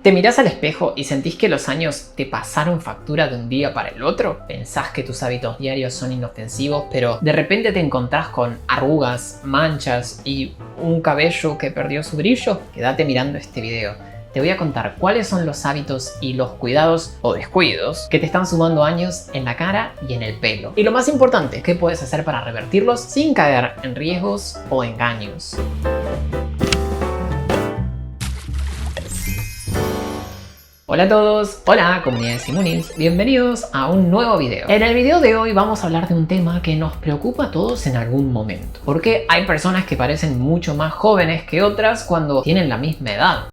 ¿Te mirás al espejo y sentís que los años te pasaron factura de un día para el otro? ¿Pensás que tus hábitos diarios son inofensivos, pero de repente te encontrás con arrugas, manchas y un cabello que perdió su brillo? Quédate mirando este video. Te voy a contar cuáles son los hábitos y los cuidados o descuidos que te están sumando años en la cara y en el pelo. Y lo más importante, ¿qué puedes hacer para revertirlos sin caer en riesgos o engaños? Hola a todos, hola comunidad de Simunins, bienvenidos a un nuevo video. En el video de hoy vamos a hablar de un tema que nos preocupa a todos en algún momento. Porque hay personas que parecen mucho más jóvenes que otras cuando tienen la misma edad.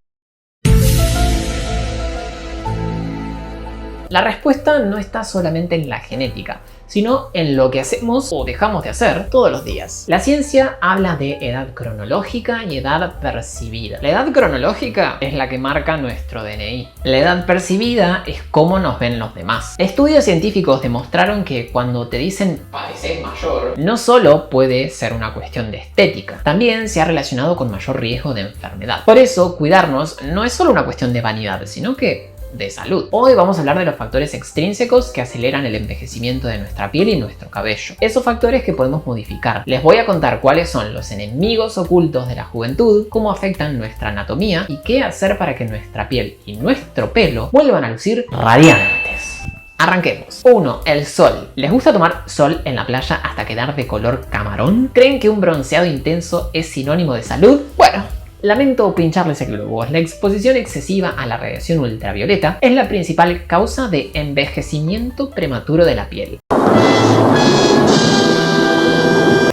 La respuesta no está solamente en la genética, sino en lo que hacemos o dejamos de hacer todos los días. La ciencia habla de edad cronológica y edad percibida. La edad cronológica es la que marca nuestro DNI. La edad percibida es cómo nos ven los demás. Estudios científicos demostraron que cuando te dicen pareces mayor, no solo puede ser una cuestión de estética, también se ha relacionado con mayor riesgo de enfermedad. Por eso, cuidarnos no es solo una cuestión de vanidad, sino que de salud. Hoy vamos a hablar de los factores extrínsecos que aceleran el envejecimiento de nuestra piel y nuestro cabello. Esos factores que podemos modificar. Les voy a contar cuáles son los enemigos ocultos de la juventud, cómo afectan nuestra anatomía y qué hacer para que nuestra piel y nuestro pelo vuelvan a lucir radiantes. Arranquemos. 1. El sol. ¿Les gusta tomar sol en la playa hasta quedar de color camarón? ¿Creen que un bronceado intenso es sinónimo de salud? Bueno, lamento pincharles el globo. La exposición excesiva a la radiación ultravioleta es la principal causa de envejecimiento prematuro de la piel.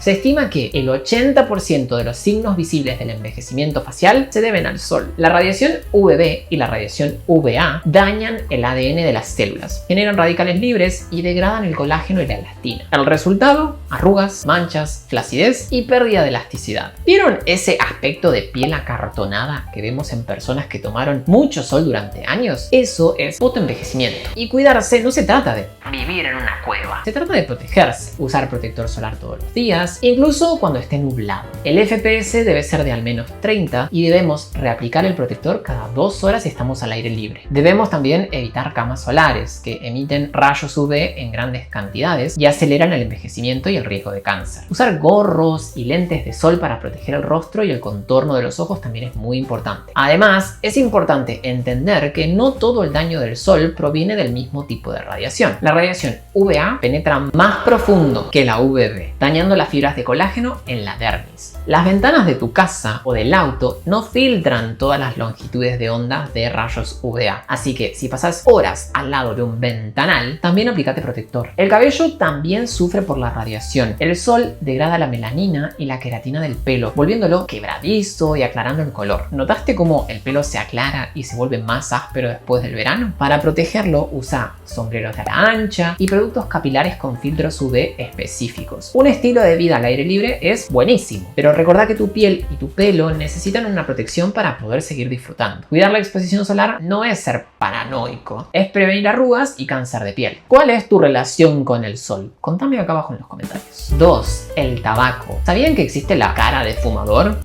Se estima que el 80% de los signos visibles del envejecimiento facial se deben al sol. La radiación UVB y la radiación UVA dañan el ADN de las células, generan radicales libres y degradan el colágeno y la elastina. El resultado: arrugas, manchas, flacidez y pérdida de elasticidad. ¿Vieron ese aspecto de piel acartonada que vemos en personas que tomaron mucho sol durante años? Eso es fotoenvejecimiento. Y cuidarse no se trata de vivir en una cueva. Se trata de protegerse, usar protector solar todos los días, incluso cuando esté nublado. El FPS debe ser de al menos 30 y debemos reaplicar el protector cada 2 horas si estamos al aire libre. Debemos también evitar camas solares que emiten rayos UV en grandes cantidades y aceleran el envejecimiento y el riesgo de cáncer. Usar gorros y lentes de sol para proteger el rostro y el contorno de los ojos también es muy importante. Además, es importante entender que no todo el daño del sol proviene del mismo tipo de radiación. La radiación UVA penetra más profundo que la UVB, dañando las fibras de colágeno en la dermis. Las ventanas de tu casa o del auto no filtran todas las longitudes de onda de rayos UVA, así que si pasas horas al lado de un ventanal, también aplicate protector. El cabello también sufre por la radiación. El sol degrada la melanina y la queratina del pelo, volviéndolo quebradizo y aclarando el color. ¿Notaste cómo el pelo se aclara y se vuelve más áspero después del verano? Para protegerlo, usa sombreros de ala ancha y productos capilares con filtros UV específicos. Un estilo de vida al aire libre es buenísimo, pero recordá que tu piel y tu pelo necesitan una protección para poder seguir disfrutando. Cuidar la exposición solar no es ser paranoico, es prevenir arrugas y cáncer de piel. ¿Cuál es tu relación con el sol? Contame acá abajo en los comentarios. 2. El tabaco. ¿Sabían que existe la cara de fumador?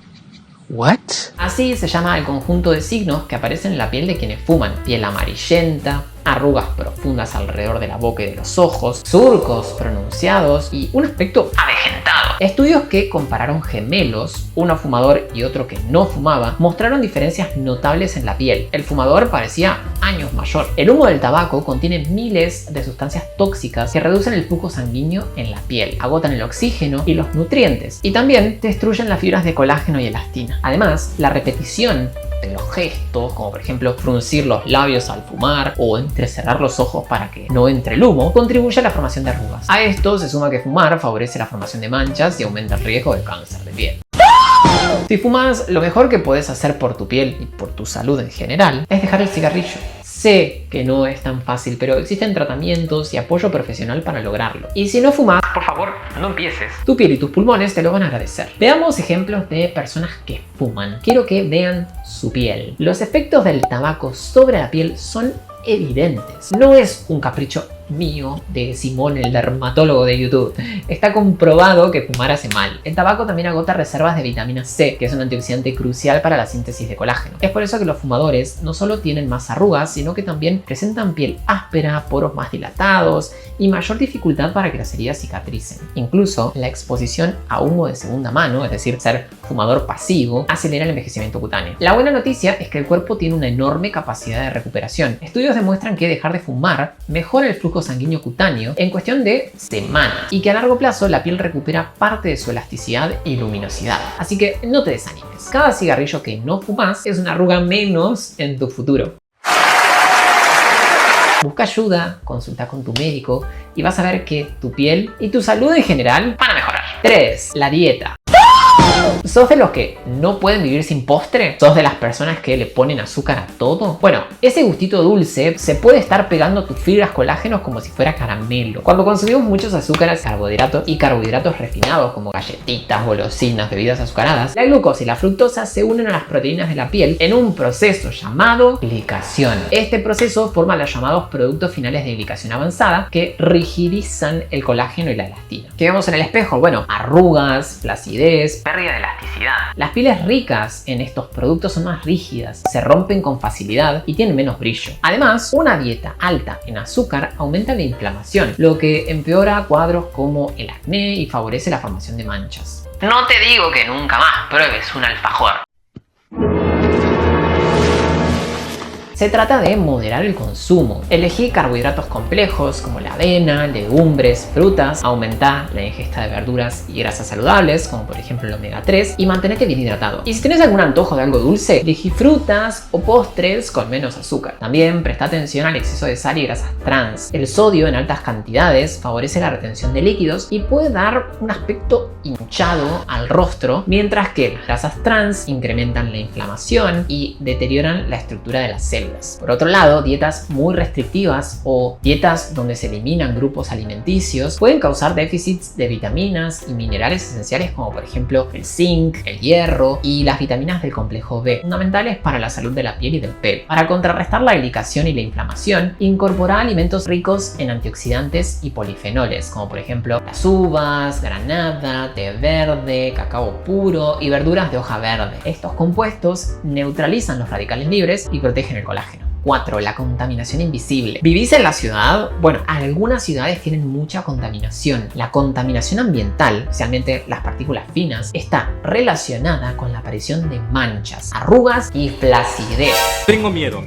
¿What? Así se llama el conjunto de signos que aparecen en la piel de quienes fuman. Piel amarillenta, arrugas profundas alrededor de la boca y de los ojos, surcos pronunciados y un aspecto avejentado. Estudios que compararon gemelos, uno fumador y otro que no fumaba, mostraron diferencias notables en la piel. El fumador parecía años mayor. El humo del tabaco contiene miles de sustancias tóxicas que reducen el flujo sanguíneo en la piel, agotan el oxígeno y los nutrientes y también destruyen las fibras de colágeno y elastina. Además, la repetición de los gestos, como por ejemplo fruncir los labios al fumar o entrecerrar los ojos para que no entre el humo, contribuye a la formación de arrugas. A esto se suma que fumar favorece la formación de manchas y aumenta el riesgo de cáncer de piel. Si fumas, lo mejor que puedes hacer por tu piel y por tu salud en general es dejar el cigarrillo. Sé que no es tan fácil, pero existen tratamientos y apoyo profesional para lograrlo. Y si no fumas, por favor, no empieces. Tu piel y tus pulmones te lo van a agradecer. Veamos ejemplos de personas que fuman. Quiero que vean su piel. Los efectos del tabaco sobre la piel son evidentes. No es un capricho mío de Simón, el dermatólogo de YouTube. Está comprobado que fumar hace mal. El tabaco también agota reservas de vitamina C, que es un antioxidante crucial para la síntesis de colágeno. Es por eso que los fumadores no solo tienen más arrugas, sino que también presentan piel áspera, poros más dilatados y mayor dificultad para que las heridas cicatricen. Incluso la exposición a humo de segunda mano, es decir, ser fumador pasivo, acelera el envejecimiento cutáneo. La buena noticia es que el cuerpo tiene una enorme capacidad de recuperación. Estudios demuestran que dejar de fumar mejora el flujo sanguíneo cutáneo en cuestión de semanas y que a largo plazo la piel recupera parte de su elasticidad y luminosidad. Así que no te desanimes. Cada cigarrillo que no fumas es una arruga menos en tu futuro. Busca ayuda, consulta con tu médico y vas a ver que tu piel y tu salud en general van a mejorar. 3. La dieta. ¿Sos de los que no pueden vivir sin postre? ¿Sos de las personas que le ponen azúcar a todo? Bueno, ese gustito dulce se puede estar pegando a tus fibras colágenos como si fuera caramelo. Cuando consumimos muchos azúcares, carbohidratos y carbohidratos refinados como galletitas, golosinas, bebidas azucaradas, la glucosa y la fructosa se unen a las proteínas de la piel en un proceso llamado glicación. Este proceso forma los llamados productos finales de glicación avanzada que rigidizan el colágeno y la elastina. ¿Qué vemos en el espejo? Bueno, arrugas, flacidez, pérdida de elasticidad. Las pieles ricas en estos productos son más rígidas, se rompen con facilidad y tienen menos brillo. Además, una dieta alta en azúcar aumenta la inflamación, lo que empeora cuadros como el acné y favorece la formación de manchas. No te digo que nunca más pruebes un alfajor. Se trata de moderar el consumo. Elegí carbohidratos complejos como la avena, legumbres, frutas, aumentar la ingesta de verduras y grasas saludables, como por ejemplo el omega 3, y mantenerte bien hidratado. Y si tienes algún antojo de algo dulce, elegí frutas o postres con menos azúcar. También presta atención al exceso de sal y grasas trans. El sodio en altas cantidades favorece la retención de líquidos y puede dar un aspecto hinchado al rostro, mientras que las grasas trans incrementan la inflamación y deterioran la estructura de las células. Por otro lado, dietas muy restrictivas o dietas donde se eliminan grupos alimenticios pueden causar déficits de vitaminas y minerales esenciales como por ejemplo el zinc, el hierro y las vitaminas del complejo B, fundamentales para la salud de la piel y del pelo. Para contrarrestar la glicación y la inflamación, incorpora alimentos ricos en antioxidantes y polifenoles como por ejemplo las uvas, granada, té verde, cacao puro y verduras de hoja verde. Estos compuestos neutralizan los radicales libres y protegen el colágeno. 4. La contaminación invisible. ¿Vivís en la ciudad? Bueno, algunas ciudades tienen mucha contaminación. La contaminación ambiental, especialmente las partículas finas, está relacionada con la aparición de manchas, arrugas y flacidez. Tengo miedo.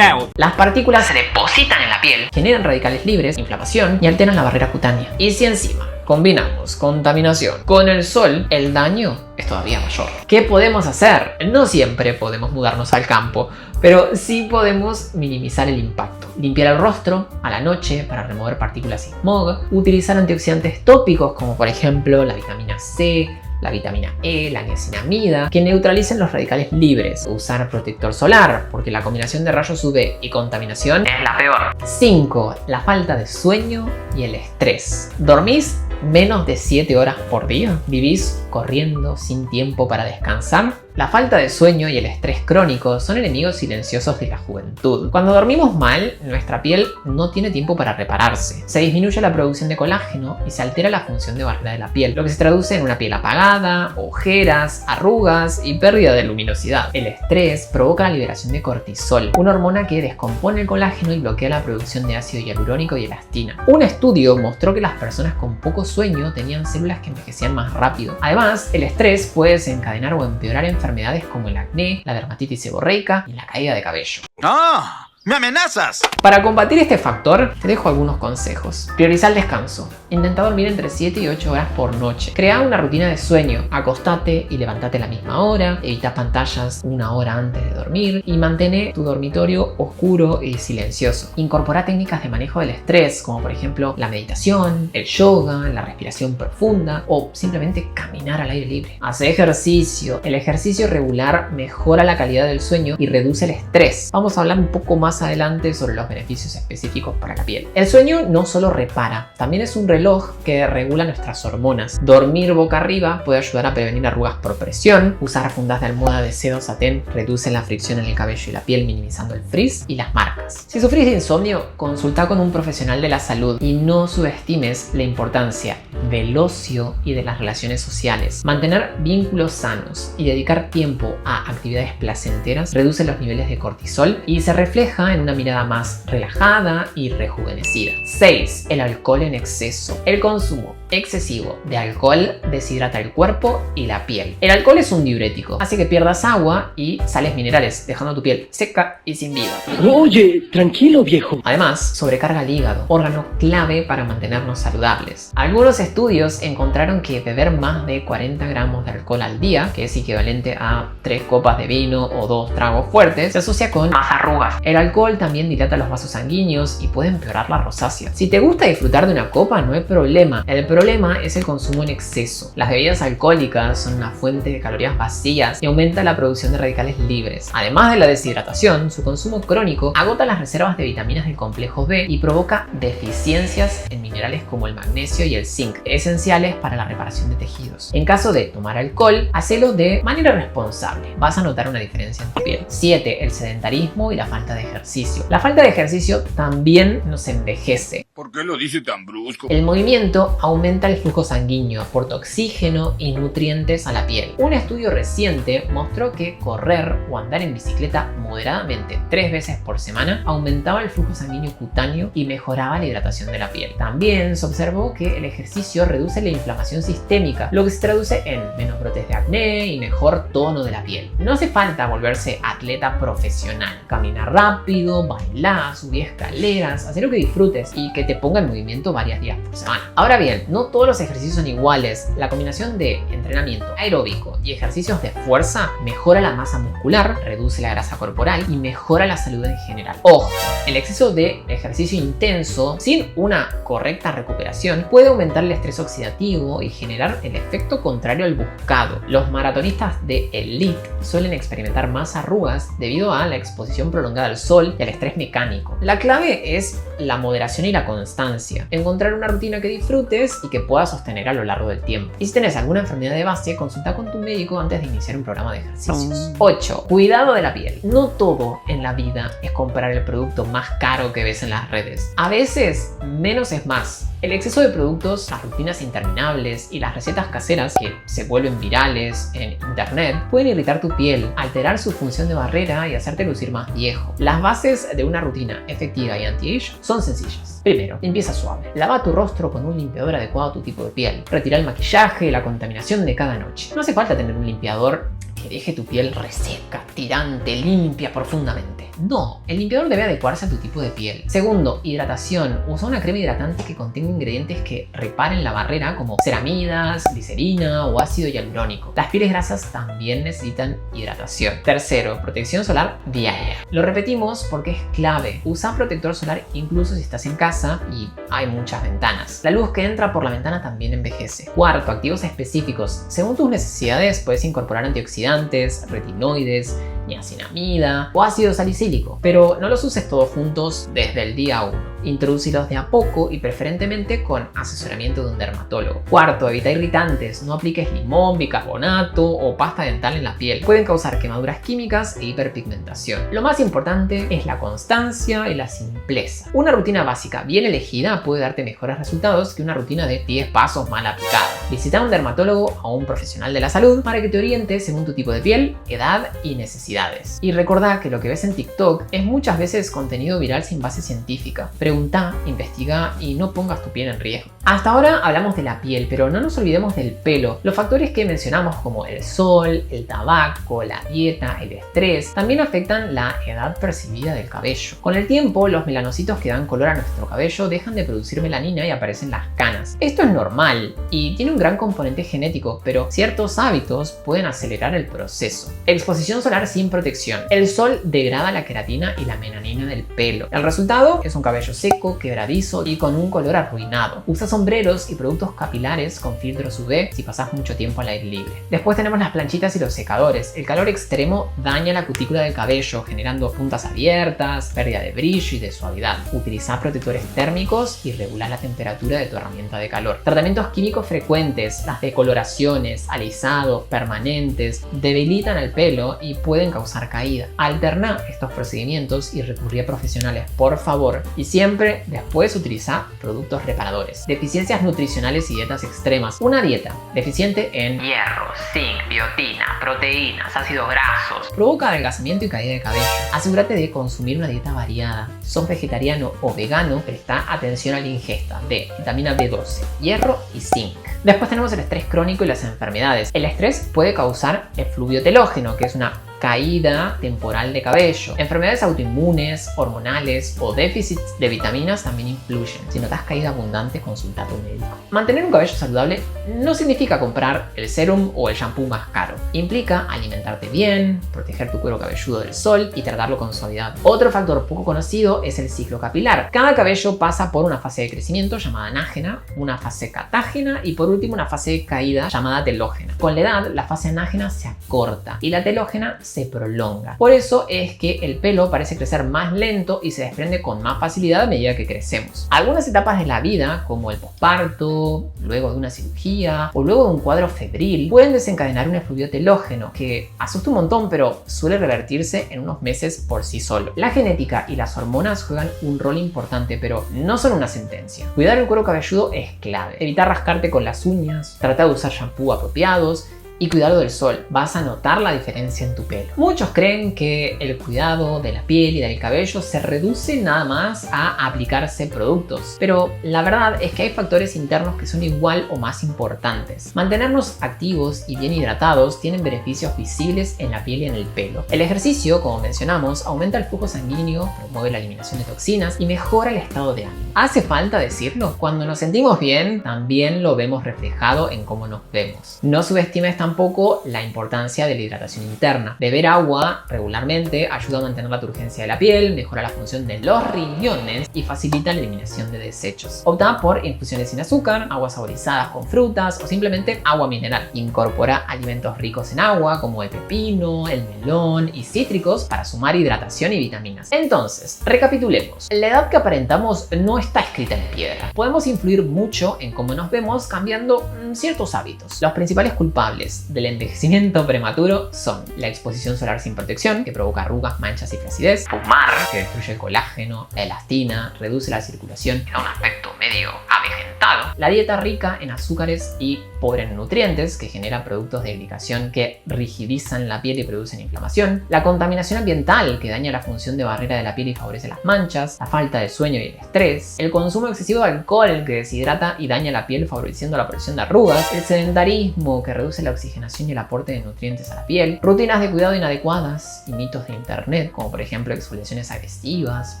Las partículas se depositan en la piel, generan radicales libres, inflamación y alteran la barrera cutánea. Y si encima combinamos contaminación con el sol, el daño es todavía mayor. ¿Qué podemos hacer? No siempre podemos mudarnos al campo, pero sí podemos minimizar el impacto. Limpiar el rostro a la noche para remover partículas y smog, utilizar antioxidantes tópicos como por ejemplo la vitamina C, la vitamina E, la niacinamida, que neutralicen los radicales libres. Usar protector solar, porque la combinación de rayos UV y contaminación es la peor. 5. La falta de sueño y el estrés. ¿Dormís menos de 7 horas por día? ¿Vivís corriendo sin tiempo para descansar? La falta de sueño y el estrés crónico son enemigos silenciosos de la juventud. Cuando dormimos mal, nuestra piel no tiene tiempo para repararse. Se disminuye la producción de colágeno y se altera la función de barrera de la piel, lo que se traduce en una piel apagada, ojeras, arrugas y pérdida de luminosidad. El estrés provoca la liberación de cortisol, una hormona que descompone el colágeno y bloquea la producción de ácido hialurónico y elastina. Un estudio mostró que las personas con poco sueño tenían células que envejecían más rápido. Además, el estrés puede desencadenar o empeorar enfermedades como el acné, la dermatitis seborreica y la caída de cabello. ¡Ah! ¡Me amenazas! Para combatir este factor, te dejo algunos consejos. Prioriza el descanso. Intenta dormir entre 7 y 8 horas por noche. Crea una rutina de sueño. Acostate y levantate a la misma hora. Evita pantallas 1 hora antes de dormir. Y mantén tu dormitorio oscuro y silencioso. Incorpora técnicas de manejo del estrés, como por ejemplo la meditación, el yoga, la respiración profunda o simplemente caminar al aire libre. Haz ejercicio. El ejercicio regular mejora la calidad del sueño y reduce el estrés. Vamos a hablar un poco más más adelante sobre los beneficios específicos para la piel. El sueño no solo repara, también es un reloj que regula nuestras hormonas. Dormir boca arriba puede ayudar a prevenir arrugas por presión. Usar fundas de almohada de seda o satén reduce la fricción en el cabello y la piel, minimizando el frizz y las marcas. Si sufrís de insomnio, consulta con un profesional de la salud y no subestimes la importancia del ocio y de las relaciones sociales. Mantener vínculos sanos y dedicar tiempo a actividades placenteras reduce los niveles de cortisol y se refleja en una mirada más relajada y rejuvenecida. 6. El alcohol en exceso. El consumo excesivo de alcohol deshidrata el cuerpo y la piel. El alcohol es un diurético, hace que pierdas agua y sales minerales, dejando tu piel seca y sin vida. Oye, tranquilo, viejo. Además, sobrecarga el hígado, órgano clave para mantenernos saludables. Algunos estudios encontraron que beber más de 40 gramos de alcohol al día, que es equivalente a 3 copas de vino o 2 tragos fuertes, se asocia con más arrugas. El alcohol también dilata los vasos sanguíneos y puede empeorar la rosácea. Si te gusta disfrutar de una copa, no hay problema. El problema es el consumo en exceso. Las bebidas alcohólicas son una fuente de calorías vacías y aumenta la producción de radicales libres. Además de la deshidratación, su consumo crónico agota las reservas de vitaminas del complejo B y provoca deficiencias en minerales como el magnesio y el zinc, esenciales para la reparación de tejidos. En caso de tomar alcohol, hacelo de manera responsable. Vas a notar una diferencia en tu piel. 7. El sedentarismo y la falta de ejercicio. La falta de ejercicio también nos envejece. ¿Por qué lo dice tan brusco? El movimiento aumenta el flujo sanguíneo, aporta oxígeno y nutrientes a la piel. Un estudio reciente mostró que correr o andar en bicicleta moderadamente 3 veces por semana aumentaba el flujo sanguíneo cutáneo y mejoraba la hidratación de la piel. También se observó que el ejercicio reduce la inflamación sistémica, lo que se traduce en menos brotes de acné y mejor tono de la piel. No hace falta volverse atleta profesional. Camina rápido, bailar, subir escaleras, hacer lo que disfrutes y que te ponga en movimiento varios días por semana. Ahora bien, no todos los ejercicios son iguales. La combinación de entrenamiento aeróbico y ejercicios de fuerza mejora la masa muscular, reduce la grasa corporal y mejora la salud en general. Ojo, el exceso de ejercicio intenso sin una correcta recuperación puede aumentar el estrés oxidativo y generar el efecto contrario al buscado. Los maratonistas de elite suelen experimentar más arrugas debido a la exposición prolongada al sol y al estrés mecánico. La clave es la moderación y la constancia. Encontrar una rutina que disfrutes y que puedas sostener a lo largo del tiempo. Y si tienes alguna enfermedad de base, consulta con tu médico antes de iniciar un programa de ejercicios. 8. Cuidado de la piel. No todo en la vida es comprar el producto más caro que ves en las redes. A veces, menos es más. El exceso de productos, las rutinas interminables y las recetas caseras que se vuelven virales en internet pueden irritar tu piel, alterar su función de barrera y hacerte lucir más viejo. Las bases de una rutina efectiva y anti-age son sencillas. Primero, limpieza suave. Lava tu rostro con un limpiador adecuado a tu tipo de piel. Retira el maquillaje y la contaminación de cada noche. No hace falta tener un limpiador que deje tu piel reseca, tirante, limpia profundamente. No, el limpiador debe adecuarse a tu tipo de piel. Segundo, hidratación. Usa una crema hidratante que contenga ingredientes que reparen la barrera como ceramidas, glicerina o ácido hialurónico. Las pieles grasas también necesitan hidratación. Tercero, protección solar diaria. Lo repetimos porque es clave. Usa protector solar incluso si estás en casa y hay muchas ventanas. La luz que entra por la ventana también envejece. Cuarto, activos específicos. Según tus necesidades puedes incorporar antioxidantes, retinoides, niacinamida o ácido salicílico, pero no los uses todos juntos desde el día 1. Introducirlos de a poco y preferentemente con asesoramiento de un dermatólogo. Cuarto, evita irritantes. No apliques limón, bicarbonato o pasta dental en la piel. Pueden causar quemaduras químicas e hiperpigmentación. Lo más importante es la constancia y la simpleza. Una rutina básica bien elegida puede darte mejores resultados que una rutina de 10 pasos mal aplicada. Visita a un dermatólogo o un profesional de la salud para que te oriente según tu tipo de piel, edad y necesidades. Y recordá que lo que ves en TikTok es muchas veces contenido viral sin base científica. Pregunta, investiga y no pongas tu piel en riesgo. Hasta ahora hablamos de la piel, pero no nos olvidemos del pelo. Los factores que mencionamos como el sol, el tabaco, la dieta, el estrés, también afectan la edad percibida del cabello. Con el tiempo, los melanocitos que dan color a nuestro cabello dejan de producir melanina y aparecen las canas. Esto es normal y tiene un gran componente genético, pero ciertos hábitos pueden acelerar el proceso. Exposición solar sin sin protección. El sol degrada la queratina y la melanina del pelo. El resultado es un cabello seco, quebradizo y con un color arruinado. Usa sombreros y productos capilares con filtros UV si pasas mucho tiempo al aire libre. Después tenemos las planchitas y los secadores. El calor extremo daña la cutícula del cabello, generando puntas abiertas, pérdida de brillo y de suavidad. Utiliza protectores térmicos y regula la temperatura de tu herramienta de calor. Tratamientos químicos frecuentes, las decoloraciones, alisados, permanentes, debilitan el pelo y pueden causar caída. Alterna estos procedimientos y recurrí a profesionales, por favor, y siempre después utiliza productos reparadores. Deficiencias nutricionales y dietas extremas. Una dieta deficiente en hierro, zinc, biotina, proteínas, ácidos grasos provoca adelgazamiento y caída de cabello. Asegúrate de consumir una dieta variada. Si sos vegetariano o vegano, presta atención a la ingesta de vitamina B12, hierro y zinc. Después tenemos el estrés crónico y las enfermedades. El estrés puede causar efluvio telógeno, que es una caída temporal de cabello. Enfermedades autoinmunes, hormonales o déficits de vitaminas también influyen. Si notas caída abundante, consulta a tu médico. Mantener un cabello saludable no significa comprar el serum o el shampoo más caro. Implica alimentarte bien, proteger tu cuero cabelludo del sol y tratarlo con suavidad. Otro factor poco conocido es el ciclo capilar. Cada cabello pasa por una fase de crecimiento llamada anágena, una fase catágena y por último una fase de caída llamada telógena. Con la edad, la fase anágena se acorta y la telógena se prolonga. Por eso es que el pelo parece crecer más lento y se desprende con más facilidad a medida que crecemos. Algunas etapas de la vida, como el posparto, luego de una cirugía o luego de un cuadro febril, pueden desencadenar un efluvio telógeno que asusta un montón, pero suele revertirse en unos meses por sí solo. La genética y las hormonas juegan un rol importante, pero no son una sentencia. Cuidar el cuero cabelludo es clave. Evitar rascarte con las uñas, trata de usar shampoo apropiados y cuidado del sol. Vas a notar la diferencia en tu pelo. Muchos creen que el cuidado de la piel y del cabello se reduce nada más a aplicarse productos, pero la verdad es que hay factores internos que son igual o más importantes. Mantenernos activos y bien hidratados tienen beneficios visibles en la piel y en el pelo. El ejercicio, como mencionamos, aumenta el flujo sanguíneo, promueve la eliminación de toxinas y mejora el estado de ánimo. ¿Hace falta decirlo? Cuando nos sentimos bien, también lo vemos reflejado en cómo nos vemos. No subestimes tampoco la importancia de la hidratación interna. Beber agua regularmente ayuda a mantener la turgencia de la piel, mejora la función de los riñones y facilita la eliminación de desechos. Opta por infusiones sin azúcar, aguas saborizadas con frutas o simplemente agua mineral. Incorpora alimentos ricos en agua como el pepino, el melón y cítricos para sumar hidratación y vitaminas. Entonces, recapitulemos. La edad que aparentamos no está escrita en piedra. Podemos influir mucho en cómo nos vemos cambiando ciertos hábitos. Los principales culpables del envejecimiento prematuro son la exposición solar sin protección, que provoca arrugas, manchas y flacidez; fumar, que destruye el colágeno, la elastina, reduce la circulación y da un aspecto medio avejentado; la dieta rica en azúcares y pobre en nutrientes, que genera productos de glicación que rigidizan la piel y producen inflamación; la contaminación ambiental, que daña la función de barrera de la piel y favorece las manchas; la falta de sueño y el estrés; el consumo excesivo de alcohol, que deshidrata y daña la piel favoreciendo la aparición de arrugas; el sedentarismo, que reduce la oxigenación y el aporte de nutrientes a la piel; rutinas de cuidado inadecuadas y mitos de internet, como por ejemplo exfoliaciones agresivas,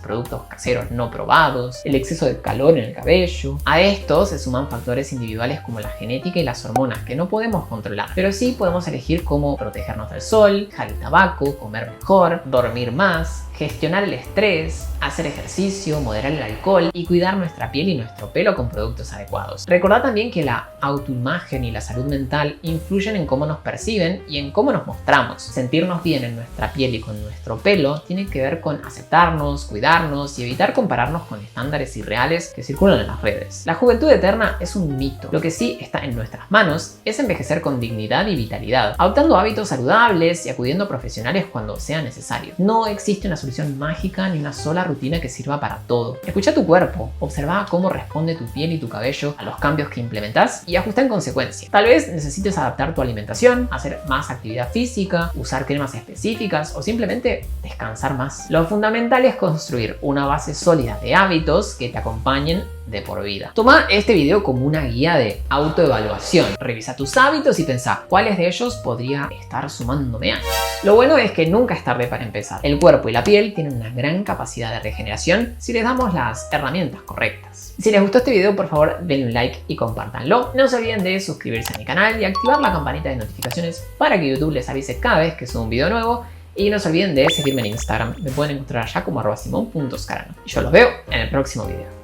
productos caseros no probados; el exceso de calor en el cabello. A esto se suman factores individuales como la genética y las hormonas que no podemos controlar, pero sí podemos elegir cómo protegernos del sol, dejar el tabaco, comer mejor, dormir más, gestionar el estrés, hacer ejercicio, moderar el alcohol y cuidar nuestra piel y nuestro pelo con productos adecuados. Recordad también que la autoimagen y la salud mental influyen en cómo nos perciben y en cómo nos mostramos. Sentirnos bien en nuestra piel y con nuestro pelo tiene que ver con aceptarnos, cuidarnos y evitar compararnos con estándares irreales que circulan en las redes. La juventud eterna es un mito. Lo que sí está en nuestras manos es envejecer con dignidad y vitalidad, adoptando hábitos saludables y acudiendo a profesionales cuando sea necesario. No existe una solución mágica ni una sola rutina que sirva para todo. Escucha tu cuerpo, observa cómo responde tu piel y tu cabello a los cambios que implementás y ajusta en consecuencia. Tal vez necesites adaptar tu alimentación, hacer más actividad física, usar cremas específicas o simplemente descansar más. Lo fundamental es construir una base sólida de hábitos que te acompañen de por vida. Toma este video como una guía de autoevaluación. Revisa tus hábitos y pensá cuáles de ellos podría estar sumándome años. Lo bueno es que nunca es tarde para empezar. El cuerpo y la piel tienen una gran capacidad de regeneración si les damos las herramientas correctas. Si les gustó este video, por favor denle un like y compártanlo. No se olviden de suscribirse a mi canal y activar la campanita de notificaciones para que YouTube les avise cada vez que subo un video nuevo. Y no se olviden de seguirme en Instagram. Me pueden encontrar allá como @simon.scarano. Y yo los veo en el próximo video.